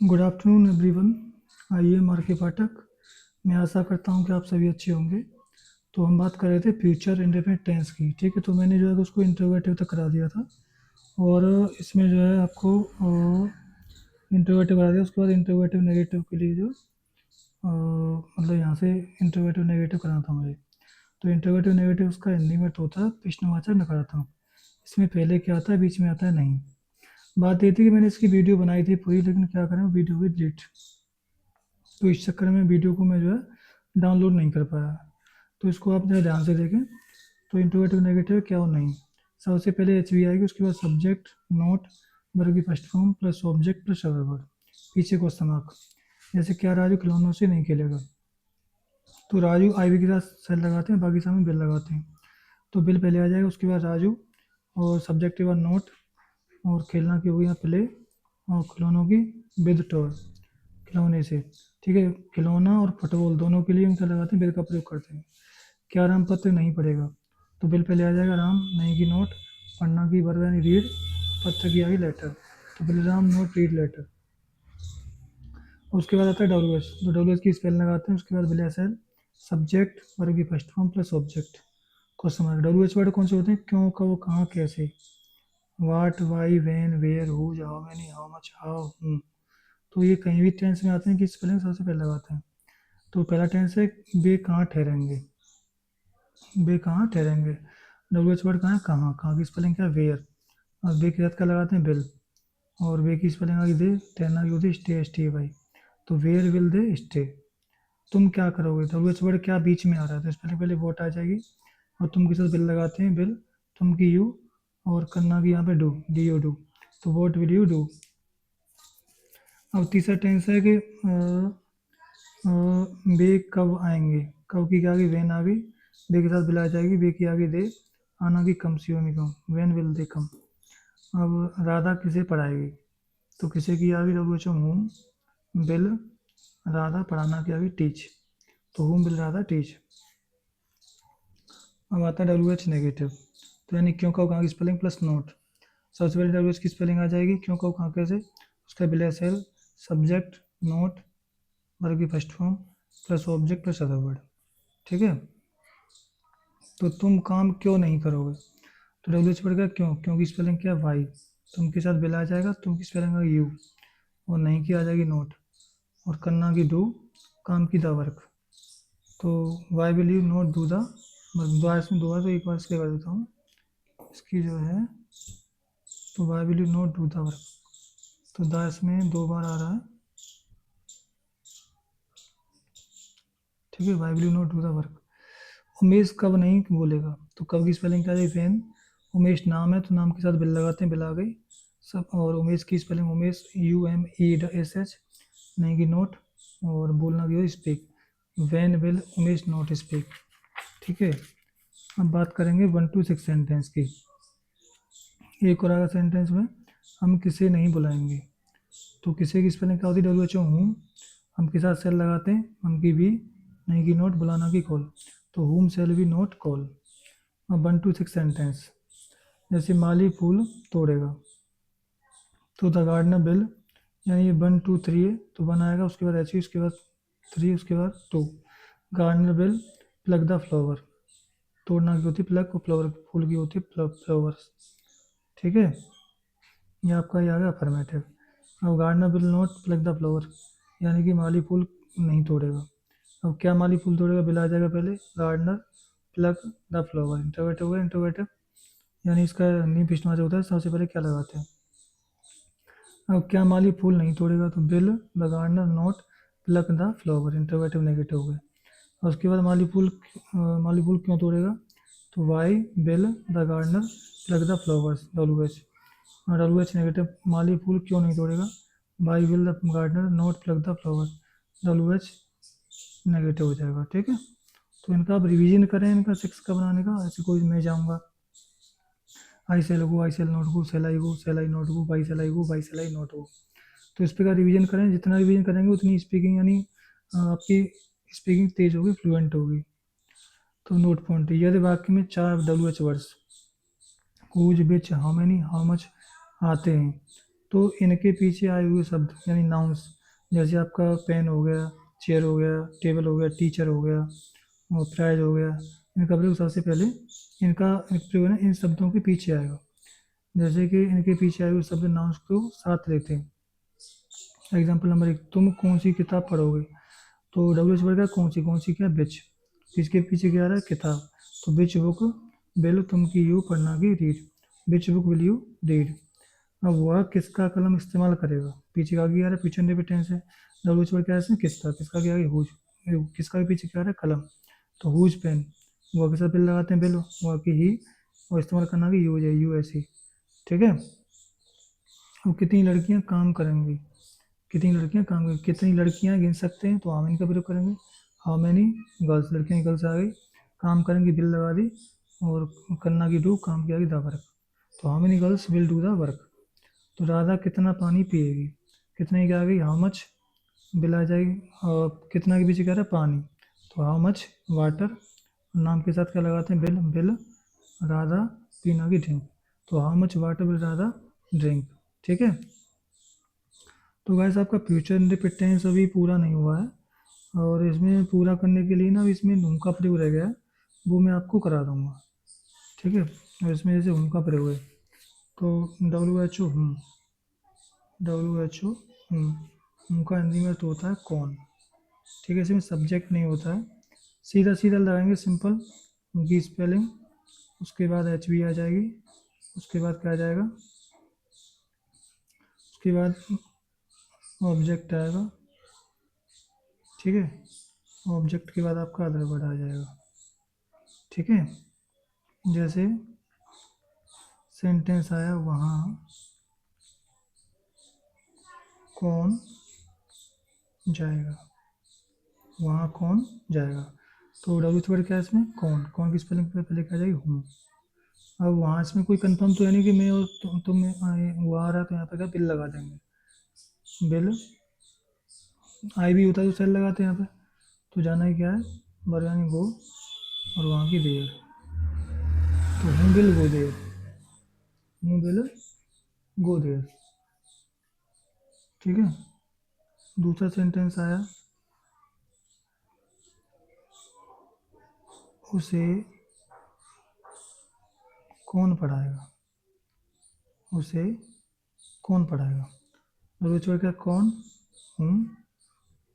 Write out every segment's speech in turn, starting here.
Good afternoon everyone. I am R K Pathak. मैं आशा करता हूँ कि आप सभी अच्छे होंगे। तो हम बात कर रहे थे फ्यूचर इंडेफिनिट टेंस की। ठीक है, तो मैंने जो है उसको इंट्रोगेटिव तक करा दिया था और इसमें जो है आपको इंट्रोगेटिव करा दिया। उसके बाद इंट्रोगेटिव नेगेटिव के लिए जो मतलब यहाँ से इंट्रोगेटिव नेगेटिव कराना था मुझे। तो इंट्रोगेटिव नेगेटिव उसका हिंदी में तो होता है प्रश्नवाचक नकारात्मक। इसमें पहले क्या आता है, बीच में आता है नहीं। बात ये थी कि मैंने इसकी वीडियो बनाई थी पूरी, लेकिन क्या करें वीडियो भी डिलीट। तो इस चक्कर में वीडियो को मैं जो है डाउनलोड नहीं कर पाया। तो इसको आप जरा ध्यान से देखें। तो इंट्रोगेटिव नेगेटिव क्या और नहीं। सबसे पहले एच वी आएगी, उसके बाद सब्जेक्ट नोट वर्ग की first form plus object plus other word, पीछे क्वेश्चन मार्क। जैसे क्या राजू खिलौनों से नहीं खेलेगा, तो राजू आई वी के साथ सेल लगाते हैं, बाकी समय बिल लगाते हैं। तो बिल पहले आ जाएगा, उसके बाद राजू और सब्जेक्ट के बाद नोट और खेलना की हो गया प्ले और खिलौनों की विद टॉय, खिलौने से। ठीक है, खिलौना और फुटबॉल दोनों के लिए हम क्या लगाते हैं, बिल का प्रयोग करते हैं। क्या राम पत्र नहीं पढ़ेगा, तो बिल पहले आ जाएगा राम, नहीं की नोट, पढ़ना की वर्ब यानी रीड, पत्र की आगे लेटर, तो will Ram not read letter. उसके बाद आता है डब्ल्यू एच, तो डब्ल्यू एच की स्पेल लगाते हैं, उसके बाद will S L, subject verb की first form plus object. Question mark. W H word कौन से होते हैं, क्यों, कब, कहाँ, कैसे। What, why, when, where, whose, how many, how much, how, तो ये कहीं भी टेंस में आते हैं कि स्पेलिंग सबसे पहले लगाते हैं। तो पहला टेंस है वे कहाँ ठहरेंगे, वे कहाँ ठहरेंगे। डब्ल्यू एच वर्ड कहाँ है, कहाँ, कहाँ की स्पेलिंग क्या है, वेयर। और वे के साथ क्या लगाते हैं, बिल। और वे की स्पेलिंग आ गई दे, ठहरना की होती है स्टे, एस टी वाई। तो वेयर विल दे स्टे। तुम क्या करोगे, डब्ल्यू एच वर्ड क्या बीच में आ रहा है, तो स्पेलिंग पहले वोट आ जाएगी और तुम के साथ बिल लगाते हैं, बिल, तुम की यू, और करना की यहाँ पे डू, डी यू डू। तो वोट विल यू डू। अब तीसरा टेंस है कि वे कब आएंगे, कब की क्या आ गई, वेन आ गई, बे के साथ बिल आ जाएगी, बे की आगे दे, आना की कम, सी होनी कम, वेन विल दे कम। अब राधा किसे पढ़ाएगी, तो किसे की आ गई, W H home, bill, Radha, पढ़ाना की आ गई टीच, तो होम बिल राधा टीच। अब आता है डब्ल्यू एच नेगेटिव, तो यानी क्यों कब कहाँ की स्पेलिंग प्लस नोट। सबसे पहले डब्ल्यू एच की स्पेलिंग आ जाएगी, क्यों कब कहाँ कैसे, उसका bill S L, subject note वर्ग की first form plus object plus other word. ठीक है, तो तुम काम क्यों नहीं करोगे, तो डब्ल्यू एच पड़ गया क्यों, क्योंकि स्पेलिंग क्या है वाई, तुम के साथ बिल आ जाएगा, तुम की स्पेलिंग आ यू, और नहीं की आ जाएगी नोट, और करना की डू, काम की द वर्क। तो why will you not do the work, दो इसमें दो है तो एक बार इसके कर देता हूँ, इसकी जो है, तो why will you not do the work, तो द इसमें दो बार आ रहा है। ठीक है, why will you not do the work. Umesh कब नहीं बोलेगा, तो कब की स्पेलिंग क्या है, वैन। उमेश नाम है तो नाम के साथ बिल लगाते हैं, बिल आ गई सब। और उमेश की spelling Umesh, U M E S H, नहीं की नोट, और बोलना की हो speak, when will Umesh not speak. ठीक है, अब बात करेंगे 1 to 6 सेंटेंस की। एक और आगा सेंटेंस में हम किसे नहीं बुलाएंगे, तो किसे की स्पेलिंग क्या होती है, डब्ल्यू एच ओ हूम, हम के साथ सेल लगाते हैं, हम की भी, नहीं की नोट, बुलाना की कॉल, तो हुम सेल बी नोट कॉल। अब 1 to 6 सेंटेंस, जैसे माली फूल तोड़ेगा, तो द गार्डनर बिल, यानी ये 1 2 3 है तो 1 आएगा, उसके बाद एच, उसके बाद 3, उसके बाद 2। Gardener will pluck the flower, तोड़ना की होती है प्लग, और फ्लावर फूल की होती है फ्लावर्स। ठीक है, ये आपका ये आ गया अफर्मेटिव। अब gardener will not plug the flower, यानी कि माली फूल नहीं तोड़ेगा। अब क्या माली फूल तोड़ेगा, बिल आ जाएगा पहले, gardener plug the flower, interrogative हो गया, इंटरोगेटिव यानी इसका नी पिछला जो होता है सबसे पहले क्या लगाते हैं। अब क्या माली फूल नहीं तोड़ेगा, तो will the gardener not plug the flower, interrogative negative हो गया। और उसके बाद माली फूल क्यों तोड़ेगा, तो why will the gardener plug the flowers, W H. और डब्ल्यू एच नेगेटिव, माली फूल क्यों नहीं तोड़ेगा, why will the gardener not plug the flower, W H negative हो जाएगा। ठीक है, तो इनका आप रिवीजन करें, इनका 6 का बनाने का। ऐसे कोई मैं जाऊँगा, I shall go, I shall not go, shall I not go, why shall I not go. तो इस प्रकार रिवीजन करें, जितना रिवीजन करेंगे उतनी स्पीकिंग यानी आपकी स्पीकिंग तेज होगी, फ्लुएंट होगी। तो नोट पॉइंट, यदि वाक्य में 4 W H words, whose, which, how many, how much आते हैं, तो इनके पीछे आए हुए शब्द यानी नाउन्स, जैसे आपका पेन हो गया, चेयर हो गया, टेबल हो गया, टीचर हो गया और प्राइज हो गया, इनका प्रयोग सबसे पहले इनका प्रयोग है ना इन शब्दों के पीछे आएगा। जैसे कि इनके पीछे आए हुए शब्द नाउन्स को साथ लेते हैं। एग्जाम्पल नंबर 1, तुम कौन सी किताब पढ़ोगे? तो डब्ल्यू एच वर्ड का कौन सी क्या बिच, इसके पीछे क्या आ रहा है किताब, तो बिच बुक विल तुम की यू पढ़ना की read, which book will you read. अब वह किसका कलम इस्तेमाल करेगा, पीछे का क्या आ रहा है फ्यूचर इंडेफिनिट है, डब्ल्यू एच वर्ड क्या है किसका, किसका क्या है हुज, किसका के पीछे क्या आ रहा है कलम, तो हुज पेन, वह के साथ बिल लगाते हैं बिल, वह की ही, और इस्तेमाल करना की यूज है यू ऐसी। ठीक है। अब कितनी लड़कियां काम करेंगी, कितनी लड़कियां काम करेंगी, कितनी लड़कियां गिन सकते हैं, तो हाउ मैनी का प्रयोग करेंगे, हाउ मैनी गर्ल्स, लड़कियां गर्ल्स आ गई, काम करेंगी बिल लगा दी, और करना की डू, काम किया द वर्क, तो how many girls will do the work. तो राधा कितना पानी पिएगी, कितने की आ गई हाउ मच, बिल आ जाएगी, और कितना के पीछे कह रहा है पानी, तो हाउ मच वाटर, नाम के साथ क्या लगाते हैं बिल, बिल राधा पीना की ड्रिंक, तो how much water will Radha drink. ठीक है। तो वैसे आपका फ्यूचर इंडिपेंडेंस अभी पूरा नहीं हुआ है, और इसमें पूरा करने के लिए ना इसमें हुम का प्रयोग रह गया है, वो मैं आपको करा दूंगा। ठीक है। और इसमें जैसे हुम का प्रयोग है, तो डब्ल्यू एच ओ हुम, डब्ल्यू एच ओ हुम, हुम का हिंदी में तो होता है कौन। ठीक है। इसमें सब्जेक्ट नहीं होता है, सीधा सीधा लगाएंगे सिंपल उनकी स्पेलिंग, उसके बाद एच बी आ जाएगी, उसके बाद क्या आ जाएगा, उसके बाद ऑब्जेक्ट आएगा। ठीक है। ऑब्जेक्ट के बाद आपका अदर वर्ड आ जाएगा। ठीक है। जैसे सेंटेंस आया वहाँ कौन जाएगा, वहाँ कौन जाएगा, तो डब्ल्यू वर्ड क्या है इसमें कौन, कौन की स्पेलिंग पे पहले क्या जाएगी हूँ। अब वहाँ इसमें कोई कंफर्म तो है नहीं कि मैं और तुम वो आ रहा है, तो यहाँ पे क्या बिल लगा देंगे, बिल आई भी होता है तो सेल लगाते हैं यहाँ पे, तो जाना ही क्या है बर यानी गो, और वहाँ की देर, तो हूँ बिल गो देर, हूँ बिल गो देर। ठीक है। दूसरा सेंटेंस आया उसे कौन पढ़ाएगा, उसे कौन पढ़ाएगा, और छोड़ क्या कौन, हूँ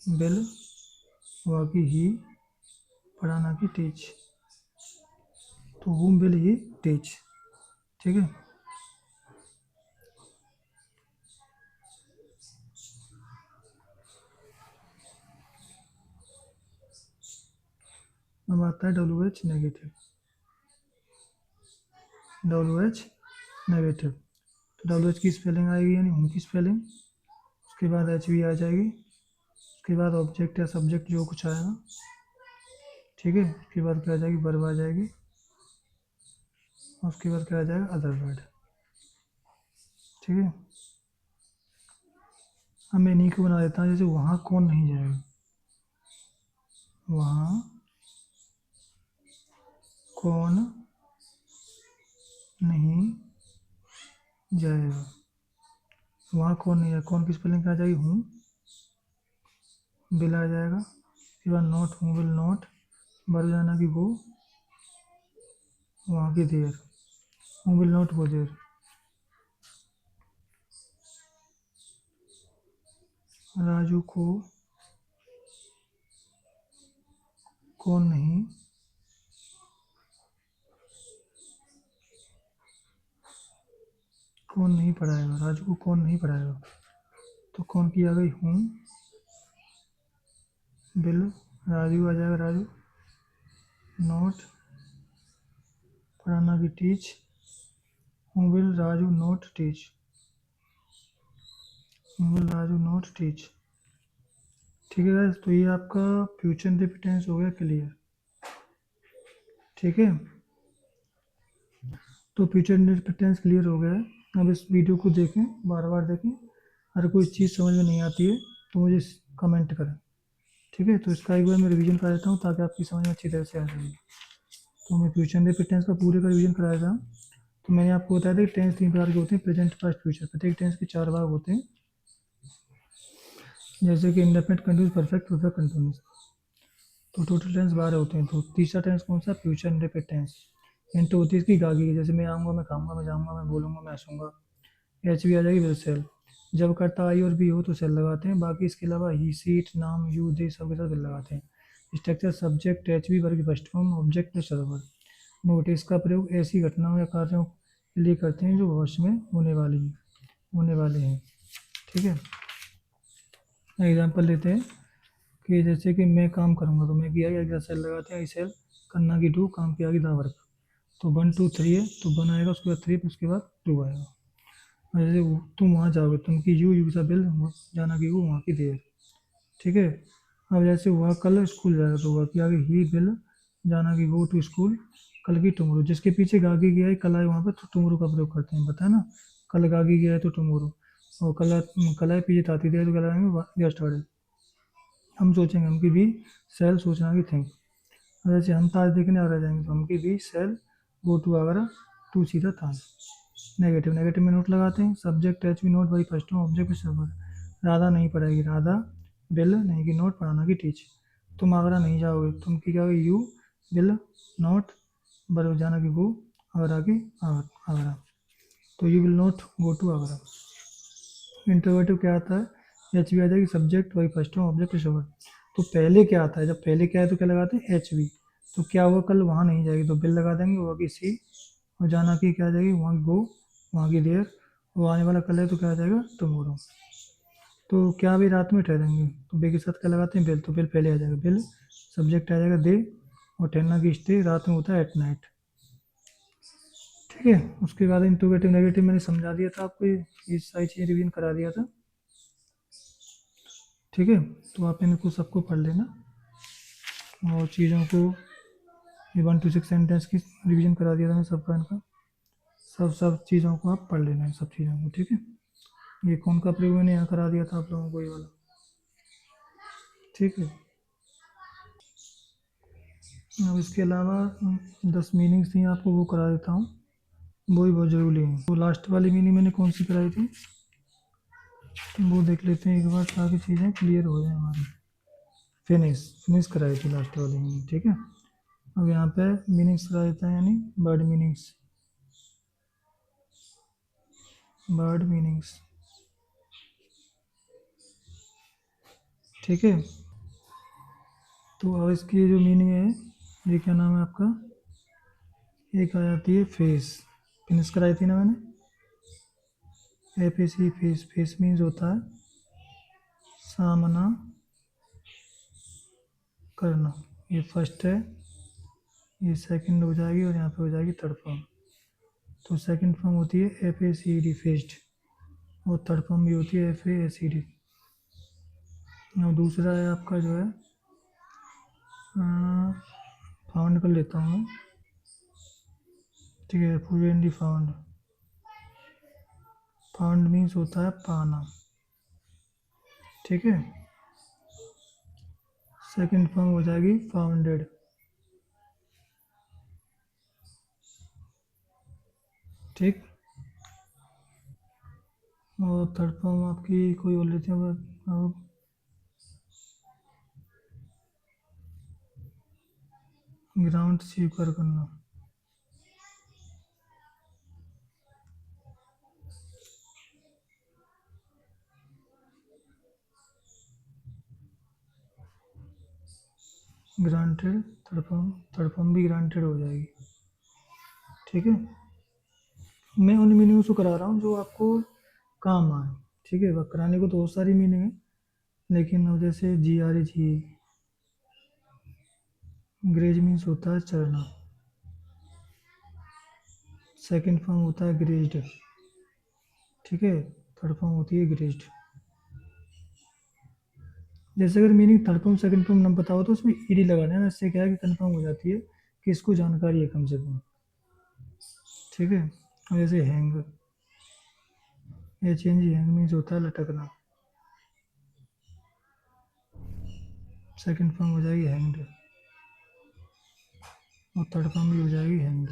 बिल वहाँ की ही, पढ़ाना की टीच, तो हूम विल ही टीच। ठीक है। अब आता है W H negative, W H negative, तो डब्ल्यू एच की स्पेलिंग आएगी यानी हूम की स्पेलिंग, उसके बाद एच वी आ जाएगी, उसके बाद ऑब्जेक्ट या सब्जेक्ट जो कुछ आएगा। ठीक है। उसके बाद क्या आ जाएगी वर्ब आ जाएगी, उसके बाद क्या आ जाएगा अदर वर्ड। ठीक है। अब मैं इन्हीं को बना देता हूँ, जैसे वहाँ कौन नहीं जाएगा, वहाँ कौन नहीं जाएगा, वहाँ कौन नहीं जाएगा, कौन की स्पेलिंग क्या आ जाएगी हूँ, बिल आ जाएगा, उसके बाद नॉट, हूँ विल नॉट, बर जाना कि वो, वहाँ की देर, हूँ विल नॉट वो देर, राजू को कौन नहीं पढ़ाएगा, राजू को कौन नहीं पढ़ाएगा, तो कौन की आ गई हूँ बिल, राजू आ जाएगा, राजू नॉट, पढ़ाना की टीच, हूँ विल राजू नॉट टीच, हूँ विल राजू नॉट टीच। ठीक है गाइस, तो ये आपका फ्यूचर इंडिपेंडेंस हो गया क्लियर। ठीक है। तो फ्यूचर इंडिपेंडेंस क्लियर हो गया है। अब इस वीडियो को देखें, बार बार देखें, अगर कोई चीज़ समझ में नहीं आती है तो मुझे कमेंट करें। ठीक है। तो इसका एक बार मैं रिवीजन करा देता हूँ ताकि आपकी समझ में अच्छी तरह से आ जाएगी। तो मैं फ्यूचर इंडिपेंडेंस का पूरे का रिवीजन कराया था। तो मैंने आपको बताया था कि टेंस 3 प्रकार के होते हैं, प्रेजेंट, पास्ट, फ्यूचर। प्रत्येक टेंस के 4 भाग होते हैं, जैसे कि indefinite, continuous, perfect, perfect continuous. तो टोटल टेंस 12 होते हैं। तो तीसरा टेंस कौन सा? Future indefinite tense. हिंट होती है इसकी गागी की, जैसे मैं आऊँगा, मैं खाऊंगा, मैं जाऊँगा, मैं बोलूँगा, मैं हंसूँगा। एच भी आ जाएगी, विल सेल। जब करता आई और बी हो तो सेल लगाते हैं। बाकी इसके अलावा ही, सीट, नाम, यू, दे सब के साथ विल लगाते हैं। स्ट्रक्चर सब्जेक्ट एच बी वर्ग first form, object plus server. Note, इसका प्रयोग ऐसी घटनाओं या कार्यों के लिए करते हैं जो भविष्य में होने वाले हैं। ठीक है, एग्जाम्पल लेते हैं कि जैसे कि मैं काम करूँगा, तो मैं किया गया सेल लगाते हैं, आई सेल। करना की डू, काम की आगे दा वर्क। तो 1 2 3 है, तो 1 आएगा, उसके बाद 3, फिर उसके बाद 2 आएगा। और जैसे तुम वहाँ जाओगे, तुम की यू सा बिल, जाना की वो, वहाँ की देर। ठीक है, अब जैसे हुआ कल स्कूल जाएगा, तो हुआ कि आगे ही विल, जाना की गो टू स्कूल, कल की टुमोरो। जिसके पीछे गागी गया है, कल आए, वहाँ पर तो टुमोरो का प्रयोग करते हैं, बताया ना। कल गागी गया है तो टुमोरो, और कल आए पीछे ताती दे तो कल आएंगे यस्टरडे। हम सोचेंगे, हम की भी सेल, सोचना की थिंक। जैसे हम ताज देखने आगरा जाएंगे, तो हम की भी shall go to Agra, to see the Taj. Negative, negative में नोट लगाते हैं। सब्जेक्ट एच वी नोट बाई फर्स्ट हूँ, ऑब्जेक्ट सर्वर। राधा नहीं पढ़ाएगी, राधा बिल नहीं की नोट, पढ़ाना की टीच। तुम आगरा नहीं जाओगे, तुम की क्या होगी, यू बिल नोट, बर जाना की गो, आगरा की आगरा। तो you will not go to Agra. Interrogative क्या आता है? एच वी आ जाएगी, सब्जेक्ट वही फर्स्ट हूँ, ऑब्जेक्ट सर्वर। तो पहले क्या आता है? जब पहले क्या है तो क्या लगाते हैं? H we. तो क्या हुआ, कल वहाँ नहीं जाएगी, तो बिल लगा देंगे, वहाँ की सी। और जाना की क्या आ जाएगी, वहाँ की गो, वहाँ की देयर। वो आने वाला कल है, तो क्या आ जाएगा, टुमारो। तो क्या अभी रात में ठहरेंगे, तो बे के साथ क्या लगाते हैं? बिल। तो बिल पहले आ जाएगा, बिल। सब्जेक्ट आ जाएगा दे, और ठहरना की स्टे, रात में होता है एट नाइट। ठीक है, उसके बाद इंट्रोगेटिव नेगेटिव मैंने समझा दिया था आपको, ये सारी चीज़ें रिवीजन करा दिया था। ठीक है, तो आप इनको सबको पढ़ लेना, और चीज़ों को, ये 1 to 6 सेंटेंस की रिवीजन करा दिया था मैं सबका, इनका सब चीज़ों को आप पढ़ लेना है, सब चीज़ों को। ठीक है, ये कौन का प्रयोग मैंने यहाँ करा दिया था आप लोगों को, ये वाला। ठीक है, अब इसके अलावा 10 मीनिंग्स थी, आपको वो करा देता हूँ, वो भी बहुत ज़रूरी है। वो लास्ट वाली मीनिंग मैंने कौन सी कराई थी, वो देख लेते हैं एक बार, ताकि चीज़ें क्लियर हो जाए हमारी। फिनिश, फिनिश कराई थी लास्ट वाली मीनिंग। ठीक है, अब यहाँ पे मीनिंग्स करा देता है, यानी बर्ड मीनिंग्स। बर्ड मीनिंग्स, ठीक है। तो अब इसकी जो मीनिंग है, ये क्या नाम है आपका, एक आ जाती है फेस। फिनिश कराई थी ना मैंने, F A C, face. Face means होता है सामना करना, ये फर्स्ट है, ये सेकंड हो जाएगी, और यहाँ पे हो जाएगी थर्ड फॉर्म। तो सेकंड फॉर्म होती है F A C D, faced. और थर्ड फॉर्म भी होती है एफ ए सी डी। और दूसरा है आपका जो है, फाउंड कर लेता हूँ मैं। ठीक है, फ्लुएंटली फाउंड। फाउंड मीन्स होता है पाना। ठीक है, सेकंड फॉर्म हो जाएगी फाउंडेड। ठीक, और थर्ड फॉर्म आपकी कोई और लेते हैं अब, ग्राउंड स्वीकार करना। ग्रांटेड, थर्ड फॉर्म भी ग्रांटेड हो जाएगी। ठीक है, मैं उन मीनिंग्स को करा रहा हूँ जो आपको काम आए। ठीक है, वह कराने को तो बहुत सारी मीनिंग है, लेकिन अब जैसे G R A Z, graze means होता है चरना। सेकंड फॉर्म होता है ग्रेज्ड। ठीक है, थर्ड फॉर्म होती है ग्रेज्ड। जैसे अगर meaning third form second form न पता हो, तो उसमें ईडी लगाना है ना, इससे क्या है कि कंफर्म हो जाती है कि इसको जानकारी है कम से कम। ठीक है, और जैसे hang, H N G, hang means होता है लटकना। सेकंड फॉर्म हो जाएगी हैंग्ड, और थर्ड फॉर्म भी हो जाएगी हैंग्ड।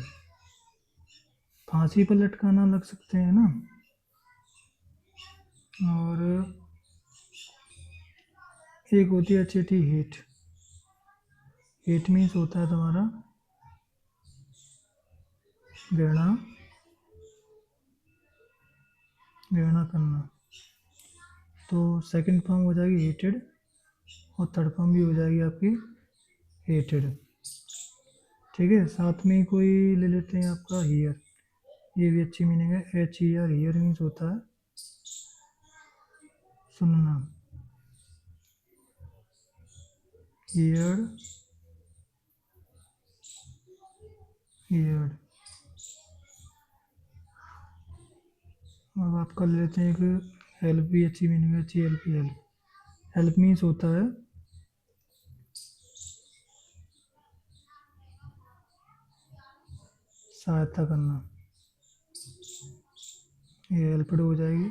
फांसी पर लटकाना लग सकते हैं ना। और एक होती है चेटी हेट। हेट मीन्स होता है तुम्हारा घृणा, घृणा करना। तो सेकंड फॉर्म हो जाएगी हेटेड और थर्ड फॉर्म भी हो जाएगी आपकी हेटेड। ठीक है, साथ में कोई ले लेते हैं आपका हियर। ये भी अच्छी मीनिंग है, H E R. Here means होता है सुनना। Here, here. अब आपका ले लेते हैं एक हेल्प। भी अच्छी मीनिंग है, अच्छी हेल्प। हेल्प, हेल्प मीन्स होता है सहायता करना। ये हेल्पड हो जाएगी,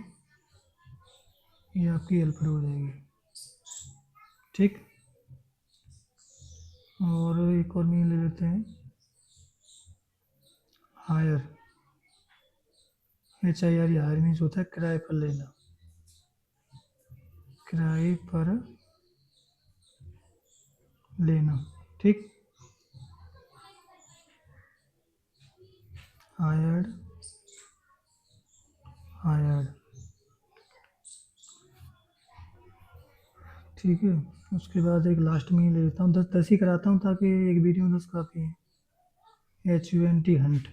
ये आपकी हेल्पड हो जाएगी। ठीक। और एक और मीनिंग ले लेते हैं hire. H I R. Hire means होता है किराए पर लेना, किराए पर लेना। ठीक। Hired, hired. ठीक है। उसके बाद एक लास्ट में ही ले लेता हूँ, 10 10 ही कराता हूँ ताकि एक वीडियो में 10 काफ़ी है। H U N T, hunt.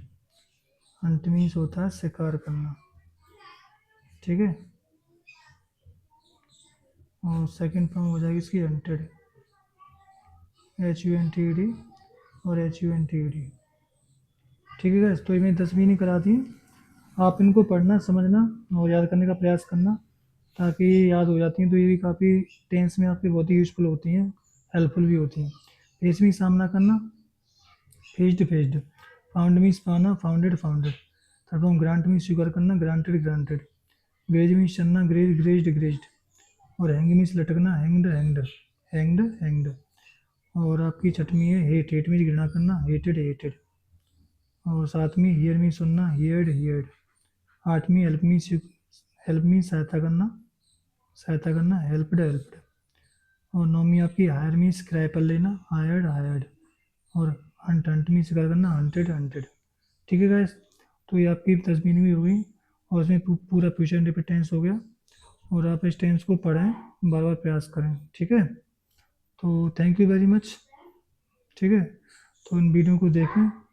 Hunt means होता है शिकार करना। ठीक है। और सेकंड फॉर्म हो जाएगी इसकी hunted, H U N T D और H U N T D. ठीक है गैस, तो ये मैंने 10 भी नहीं करा दी। आप इनको पढ़ना, समझना और याद करने का प्रयास करना ताकि याद हो जाती हैं। तो ये भी काफ़ी टेंस में आपकी बहुत ही यूज़फुल होती हैं, हेल्पफुल भी होती हैं। फेस में सामना करना, फेस्ड, फेस्ड। फाउंड मीन्स पाना, founded, founded. Third form grant means स्वीकार करना, ग्रांटेड, ग्रांटेड। ग्रेज मीन्स चलना, ग्रेज, ग्रेज्ड, ग्रेज्ड। और हैंग मीन्स लटकना, हैंग्ड, हैंग्ड, हैंग्ड, हैंग्ड। और आपकी छठवीं है हेट। हेट मीन्स घृणा करना, हेटेड, हेटेड। और सातवीं हियर मीन्स सुनना, हियर्ड, हियर्ड। आठवीं हेल्प मीन्स सहायता करना, सहायता करना, हेल्प्ड, हेल्प्ड। और नौवीं आपकी हायर मीन्स किराए पर लेना, हायर्ड, हायर्ड। और हंट, हंट मीन्स शिकार करना, हंटेड, हंटेड। ठीक है गाइस, तो ये आपकी 10 भी हो गई और इसमें पूरा फ्यूचर इंडेफिनिट टेंस हो गया। और आप इस टेंस को पढ़ें, बार बार प्रयास करें। ठीक है, तो थैंक यू वेरी मच। ठीक है, तो इन वीडियो को देखें।